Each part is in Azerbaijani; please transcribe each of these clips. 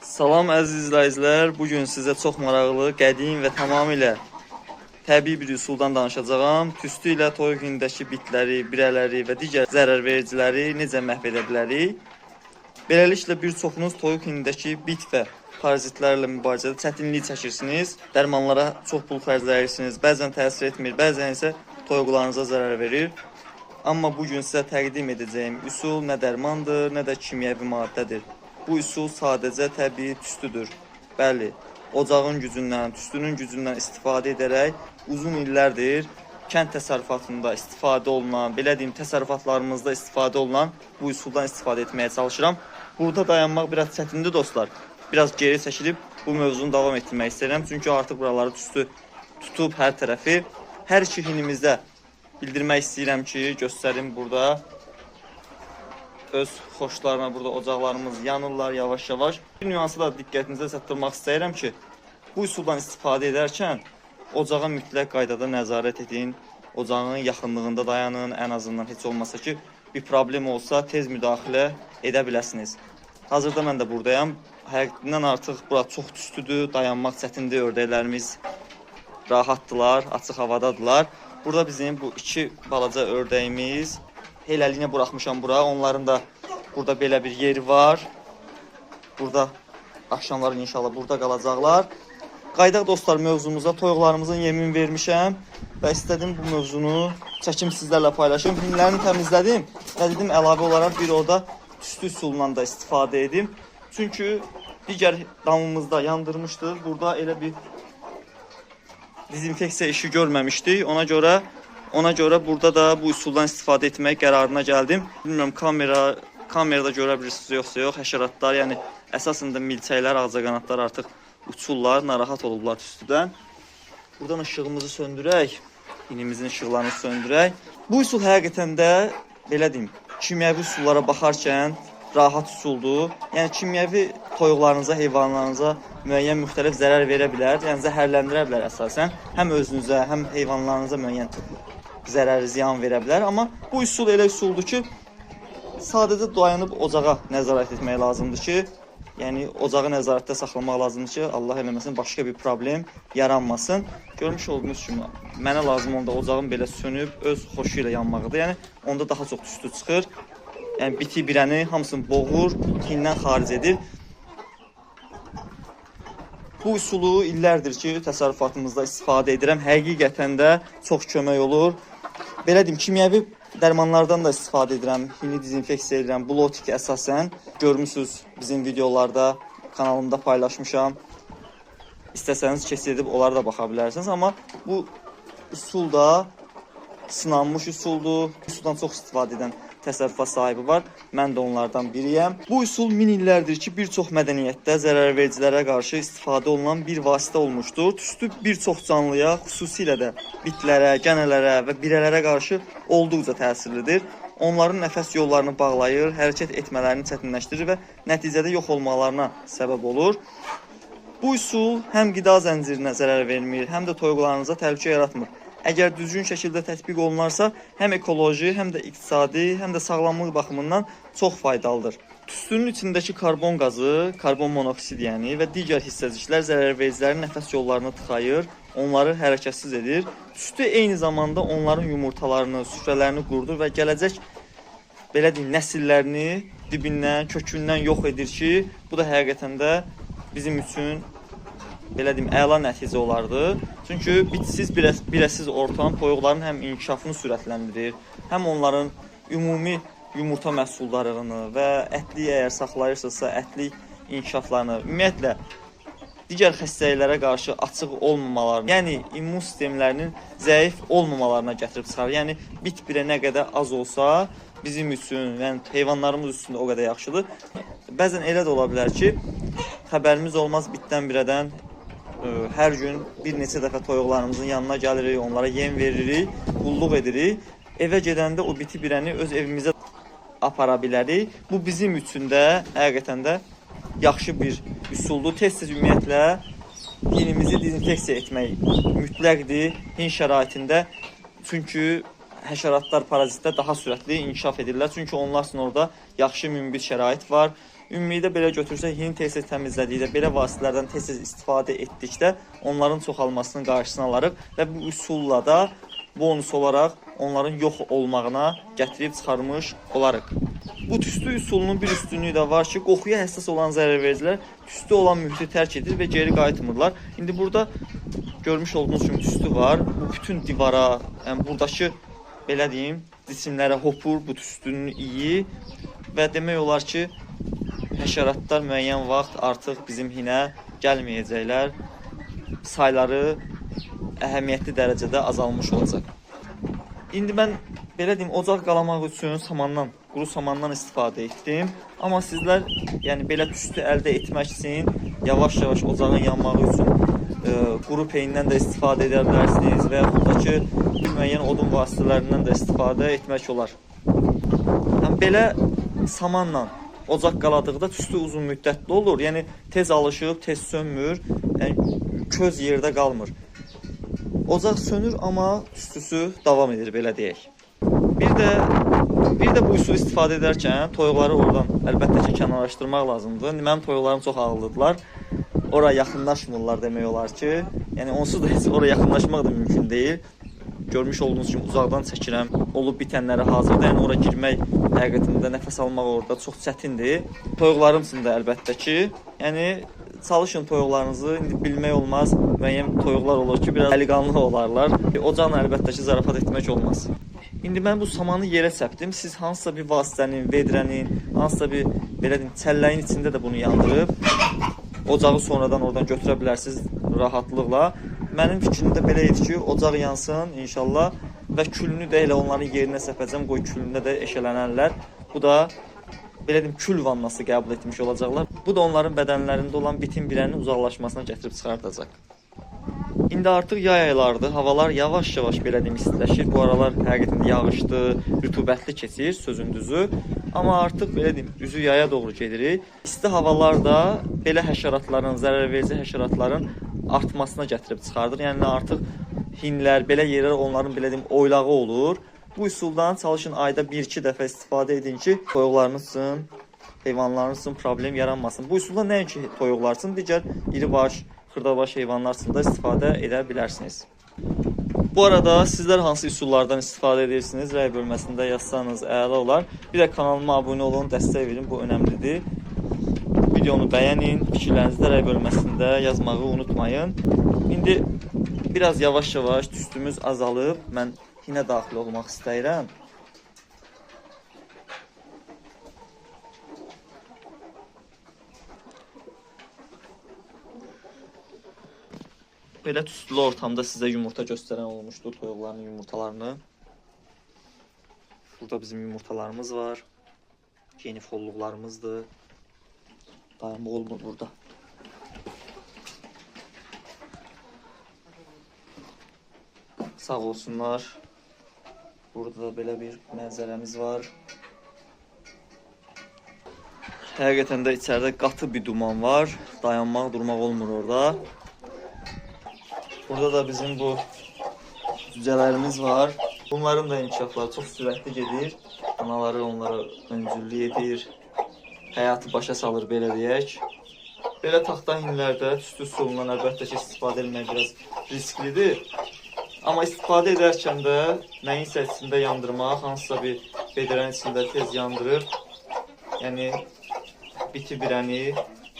Salam əziz izləyicilər, bugün sizə çox maraqlı, qədim və tamamilə təbii bir üsuldan danışacağam. Tüstü ilə toyuq hindindəki bitləri, birələri və digər zərərvericiləri necə məhv edə bilərik? Beləliklə, bir çoxunuz toyuq hindindəki bit və parazitlərlə mübarizədə çətinlik çəkirsiniz, dərmanlara çox pul xərcləyirsiniz, bəzən təsir etmir, bəzən isə toyuqlarınıza zərər verir. Amma bugün sizə təqdim edəcəyim üsul nə dərmandır, nə də kimyəvi maddədir. Bu üsul sadəcə təbii tüstüdür. Bəli, ocağın gücündən, tüstünün gücündən istifadə edərək uzun illərdir kənd təsərrüfatında istifadə olunan, belə deyim, təsərrüfatlarımızda istifadə olunan bu üsuldan istifadə etməyə çalışıram. Burada dayanmaq biraz çətindir dostlar. Biraz geri çəkilib bu mövzunu davam etdirmək istəyirəm. Çünki artıq buraları tüstü tutub hər tərəfi. Hər iki hinimizdə bildirmək istəyirəm ki, göstərim burada. Öz xoşlarına burada ocaqlarımız yanırlar yavaş-yavaş. Bir nüansı da diqqətinizə çatdırmaq istəyirəm ki, bu üsuldan istifadə edərkən ocağa mütləq qaydada nəzarət edin. Ocağın yaxınlığında dayanın, ən azından heç olmasa ki, bir problem olsa tez müdaxilə edə biləsiniz. Hazırda mən də buradayam. Həqiqindən artıq bura çox tüstüdür, dayanmaq çətindir, ördəklərimiz rahatdılar, açıq havadadılar. Burada bizim bu iki balaca ördəyimiz heləliyinə buraxmışam bura. Onların da burada belə bir yeri var. Burada axşamlar inşallah burada qalacaqlar. Qaydaq dostlar mövzumuza toyuqlarımızın yemini vermişəm və istədim bu mövzunu çəkim sizlərlə paylaşım. Hinlərini təmizlədim və dedim əlavə olaraq bir orada tüstü üsulundan da istifadə edim. Çünki digər damımızda yandırmışdıq. Burada elə bir dezinfeksiya işi görməmişdik. Ona görə burada da bu üsuldan istifadə etmək qərarına gəldim. Bilmirəm kamerada görə bilirsiniz yoxsa yox. Həşəratlar, yəni əsasında milçəklər, ağcaqanadlar artıq uçurlar, narahat olublar tüstüdən. Buradan işığımızı söndürək, hinimizin işıqlarını söndürək. Bu üsul həqiqətən də belə deyim, kimyəvi üsullara baxarkən rahat üsuldur. Yəni kimyəvi toyuqlarınıza, heyvanlarınıza müəyyən müxtəlif zərər verə bilər, yəni zəhərləndirə bilər əsasən. Həm özünüzə, həm heyvanlarınıza müəyyən zərər, ziyan verə bilər. Amma bu üsul elə üsuldur ki, sadəcə dayanıb ocağa nəzarət etmək lazımdır ki, yəni ocağı nəzarətdə saxlamaq lazımdır ki, Allah eləməsin, başqa bir problem yaranmasın. Görmüş olduğunuz kimi, mənə lazım onda ocağın belə sönüb, öz xoşu ilə yanmağıdır. Yəni onda daha çox tüstü çıxır. Yəni biti birəni hamısını boğur, hindən xaric edir. Bu üsulu illərdir ki, təsərrüfatımızda istifadə edirəm. Həqiqətən də çox kömək olur. Belə deyim, kimyəvi dərmanlardan da istifadə edirəm. Hini dezinfeksiya edirəm. Blotik əsasən. Görmüsünüz bizim videolarda, kanalımda paylaşmışam. İstəsəniz kesin edib onlara da baxa bilərsiniz. Amma bu üsul da sınanmış üsuldur. Üsuldan çox istifadə edən təsərrüfat sahibi var. Mən də onlardan biriyəm. Bu üsul min illərdir ki, bir çox mədəniyyətdə zərərvericilərə qarşı istifadə olunan bir vasitə olmuşdur. Tüstü bir çox canlıya, xüsusilə də bitlərə, gənələrə və birələrə qarşı olduqca təsirlidir. Onların nəfəs yollarını bağlayır, hərəkət etmələrini çətinləşdirir və nəticədə yox olmalarına səbəb olur. Bu üsul həm qida zəncirinə zərər vermir, həm də toyuqlarınıza təhlükə yaratmır. Əgər düzgün şəkildə tətbiq olunarsa, həm ekoloji, həm də iqtisadi, həm də sağlamlıq baxımından çox faydalıdır. Tüstünün içindəki karbon qazı, karbon monoksid yəni və digər hissəciklər zərərvericilərin nəfəs yollarını tıxayır, onları hərəkətsiz edir. Tüstü eyni zamanda onların yumurtalarını, süfrələrini qurudur və gələcək belə deyim, nəsillərini dibindən, kökündən yox edir ki, bu da həqiqətən də bizim üçün belə deyim, əla nəticə olardı. Çünki bitsiz, birəsiz ortam toyuqların həm inkişafını sürətləndirir, həm onların ümumi yumurta məhsuldarlığını və ətli əgər saxlayırsınızsa, ətli inkişaflarını, ümumiyyətlə, digər xəstəliklərə qarşı açıq olmamalarını, yəni immun sistemlərinin zəif olmamalarına gətirib çıxarır. Yəni, bit birə nə qədər az olsa, bizim üçün, yəni heyvanlarımız üçün o qədər yaxşıdır. Bəzən elə də ola bilər ki, xəbərimiz olmaz bitdən birədən, hər gün bir neçə dəfə toyuqlarımızın yanına gəlirik, onlara yem veririk, qulluq edirik. Evə gedəndə o biti birəni öz evimizə apara bilərik. Bu bizim üçün də həqiqətən də yaxşı bir üsuldur. Tez-tez ümumiyyətlə hinimizi dezinfeksiya etmək mütləqdir hin şəraitində. Çünki həşəratlar, parazitlər daha sürətli inkişaf edirlər. Çünki onlar üçün orada yaxşı mümbit şərait var. Ümumilikdə belə götürsək, hini tez-tez təmizlədikdə, belə vasitələrdən tez-tez istifadə etdikdə onların çoxalmasının qarşısını alarıq və bu üsulla da bonus olaraq onların yox olmağına gətirib çıxarmış olarıq. Bu tüstü üsulunun bir üstünlüyü də var ki, qoxuya həssas olan zərərvericilər tüstü olan mühiti tərk edir və geri qayıtmırlar. İndi burada görmüş olduğunuz kimi tüstü var. Bu bütün divara, yəni buradakı belə deyim, cisimlərə hopur bu tüstünün iyi və demək olar ki, həşəratlar müəyyən vaxt artıq bizim hinə gəlməyəcəklər. Sayları əhəmiyyətli dərəcədə azalmış olacaq. İndi mən belə deyim, ocaq qalamaq üçün samandan, quru samandan istifadə etdim. Amma sizlər yəni belə tüstü əldə etmək üçün yavaş-yavaş ocağın yanmağı üçün quru peyindən də istifadə edə bilərsiniz və yaxud da ki, müəyyən odun vasitələrindən də istifadə etmək olar. Yəni belə samanla ocaq qaladıqda tüstü uzun müddətli olur. Yəni tez alışıb, tez sönmür. Yəni köz yerdə qalmır. Ocaq sönür, amma tüstüsü davam edir, belə deyək. Bir də bu üsulu istifadə edərkən toyuqları oradan əlbəttə ki, kənarlaşdırmaq lazımdır. Mənim toyuqlarım çox ağıllıdırlar. Ora yaxınlaşmırlar demək olar ki. Yəni onsuz da heç ora yaxınlaşmaq da mümkün deyil. Görmüş olduğunuz kimi uzaqdan çəkirəm. Olub bitənlərə hazırda. Yəni ora girmək həqiqətində nəfəs almaq orada çox çətindir. Toyuqlarım üçün də əlbəttə ki. Yəni çalışın toyuqlarınızı, indi bilmək olmaz. Müəyyən toyuqlar olur ki, biraz əliqanlı olarlar. Ocaqla əlbəttə ki, zarafat etmək olmaz. İndi mən bu samanı yerə səpdim. Siz hansısa bir vasitənin, vedrənin, hansısa bir belə deyim, çəlləyin içində də bunu yandırıb ocağı sonradan oradan götürə bilərsiniz rahatlıqla. Mənim fikrimdə belə idi ki, ocaq yansın inşallah və külünü də elə onların yerinə səpəcəm, qoy külündə də eşələnərlər. Bu da belə deyim, kül vannası qəbul etmiş olacaqlar. Bu da onların bədənlərində olan bitin birənin uzaqlaşmasına gətirib çıxardacaq. İndi artıq yay aylardır, havalar yavaş-yavaş belə deyim istiləşir. Bu aralar həqiqətən yağışlı, rütubətli keçir, sözün düzü. Amma artıq belə deyim, üzü yaya doğru gedirik. İsti havalarda belə həşəratların, zərərverici həşəratların artmasına gətirib çıxardır. Yəni artıq hinlər, belə yerlər onların belə deyim oylağı olur. Bu üsuldan çalışın ayda 1-2 dəfə istifadə edin ki, toyuqlarınız üçün, heyvanlarınız üçün problem yaranmasın. Bu üsulda nəinki toyuqlar üçün, digər iribaş, xırdabaş heyvanlar üçün də istifadə edə bilərsiniz. Bu arada sizlər hansı üsullardan istifadə edirsiniz? Rəy bölməsində yazsanız əla olar. Bir də kanalıma abunə olun, dəstək verin, bu önəmlidir. Videonu bəyənin, fikirlərinizi də rəy bölməsində yazmağı unutmayın. İndi biraz yavaş-yavaş tüstümüz azalıb, mən hinə daxil olmaq istəyirəm. Belə tüstülü ortamda sizə yumurta göstərən olmuşdur, toyuqların yumurtalarını. Burada bizim yumurtalarımız var. Yeni folluqlarımızdır. Dayanmaq olmur burada. Sağ olsunlar. Burada da belə bir mənzərəmiz var. Həqiqətən də içəridə qatı bir duman var. Dayanmaq, durmaq olmur orada. Burada da bizim bu cücələrimiz var. Bunların da inkişafları çox sürətli gedir. Anaları onlara öncüllük edir. Həyatı başa salır, belə deyək. Belə taxta hinlərdə tüstü üsulundan əlbəttə ki, istifadə etmək biraz risklidir. Amma istifadə edərkən də nəyinsə içində yandırmaq, hansısa bir vedrənin içində tez yandırıb, yəni biti birəni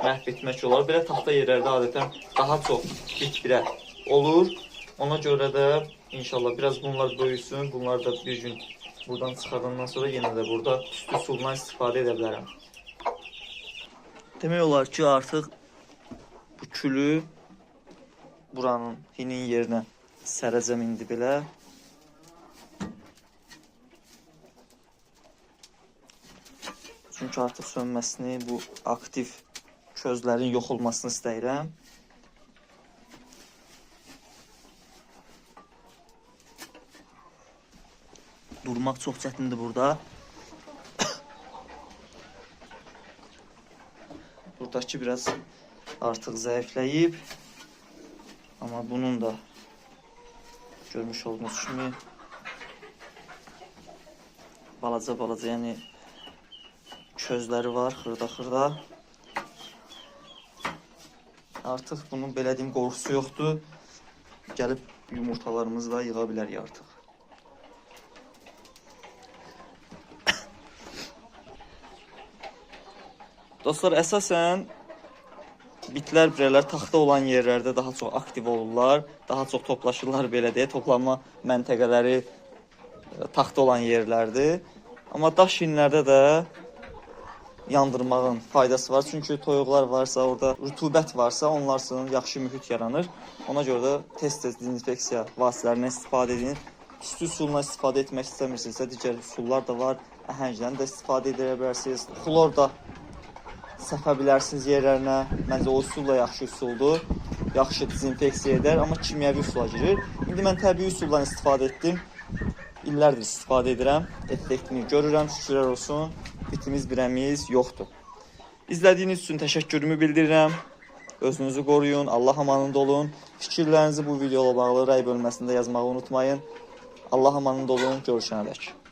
məhv etmək olar. Belə taxta yerlərdə adətən daha çox bit birə olur. Ona görə də inşallah biraz bunlar böyüsün. Bunlar da bir gün buradan çıxardandan sonra yenə də burada tüstü üsulundan istifadə edə bilərəm. Demək olar ki, artıq bu külü buranın hinin yerinə sərəcəm indi belə. Çünki artıq sönməsini, bu aktiv közlərin yox olmasını istəyirəm. Durmaq çox çətindir burada. Buradakı biraz artıq zəifləyib. Amma bunun da görmüş olduğunuz kimi balaca, yəni közləri var, xırda-xırda. Artıq bunun belə deyim qorxusu yoxdur. Gəlib yumurtalarımızı da yığa bilərik artıq. Dostlar, əsasən bitlər birələr taxta olan yerlərdə daha çox aktiv olurlar, daha çox toplaşırlar belə deyə. Toplanma məntəqələri taxta olan yerlərdir. Amma daş hinlərdə də yandırmağın faydası var. Çünki toyuqlar varsa, orada rütubət varsa, onlar üçün yaxşı mühit yaranır. Ona görə də tez-tez dezinfeksiya vasitələrindən istifadə edin. Üstü üsulla istifadə etmək istəmirsinizsə, digər üsullar da var. Əhəngdən də istifadə edə bilərsiniz. Xlor da səpə bilərsiniz yerlərinə. Məncə o üsul da yaxşı üsuldur. Yaxşı dezinfeksiya edər, amma kimyəvi üsula girir. İndi mən təbii üsuldan istifadə etdim. İllərdir istifadə edirəm. Effektini görürəm, şükürlər olsun. Bitimiz birəmiz yoxdur. İzlədiyiniz üçün təşəkkürümü bildirirəm. Özünüzü qoruyun, Allah amanında olun. Fikirlərinizi bu videoya bağlı rəy bölməsində yazmağı unutmayın. Allah amanında olun, görüşənədək.